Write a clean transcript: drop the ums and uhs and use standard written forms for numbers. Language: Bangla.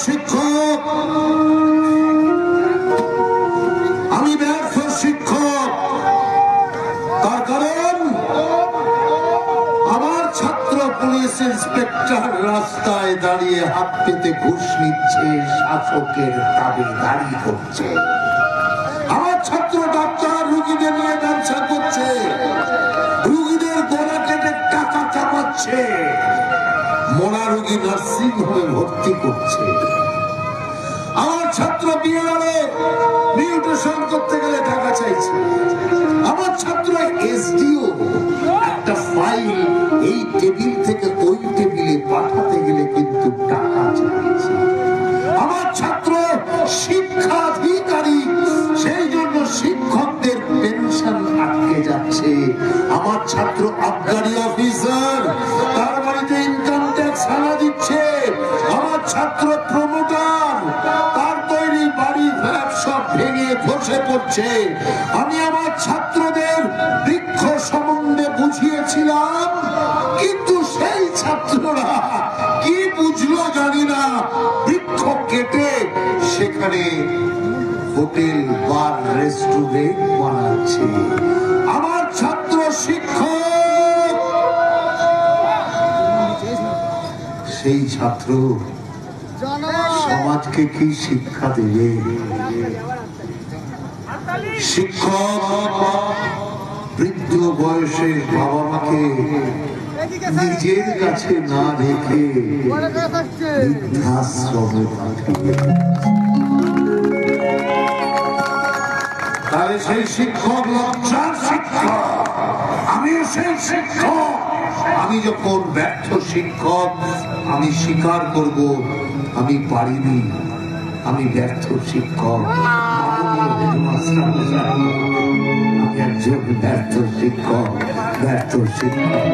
শিক্ষক, আমি ব্যর্থ শিক্ষক। তার কারণ আমার ছাত্র পুলিশ ইন্সপেক্টর রাস্তায় দাঁড়িয়ে হাত পেতে ঘুষ নিচ্ছে, শাসকের দাবিদারি করছে। আমার ছাত্র ডাক্তার রুগীদের নিয়ে ব্যবসা করছে, রুগীদের গলা কেটে টাকা চাপাচ্ছে, মরা রুগী নার্সিং হোমে ভর্তি করছে। আমার ছাত্র বিএলআরএ মিউটেশন করতে গেলে টাকা চাইছে। আমার ছাত্র এসডিও একটা ফাইল এই টেবিল থেকে ওই টেবিলে পাঠাতে গেলে কিন্তু টাকা চাইছে। আমার ছাত্র শিক্ষাধিকারী, সেই জন্য শিক্ষকদের পেনশন আটকে যাচ্ছে। আমার ছাত্র আবগারি অফিসার, তার বাড়িতে ইনকাম ট্যাক্স হানা দিচ্ছে। আমার ছাত্র প্রমোটার, তার তৈরি বাড়ি ফ্ল্যাট সব ভেঙে ধসে পড়ছে। আমি আমার ছাত্রদের বৃক্ষ সম্বন্ধে বুঝিয়েছিলাম, কিন্তু সেই ছাত্ররা কি বুঝলো জানি না, বৃক্ষ কেটে সেখানে হোটেল, বার, রেস্টুরেন্ট বানাচ্ছে। আমার ছাত্র শিক্ষক, সেই ছাত্র সমাজকে কি শিক্ষা দেবে? শিক্ষক বৃদ্ধ বয়সে বাবা মাকে নিজের কাছে না রেখে বৃদ্ধাশ্রমে পাঠিয়ে, তাহলে সেই শিক্ষক লজ্জার শিক্ষক। আমিও সেই শিক্ষক। আমি যখন ব্যর্থ শিক্ষক, আমি স্বীকার করব আমি পারিনি, আমি ব্যর্থ শিক্ষক। আমি একজন ব্যর্থ শিক্ষক, ব্যর্থ শিক্ষক।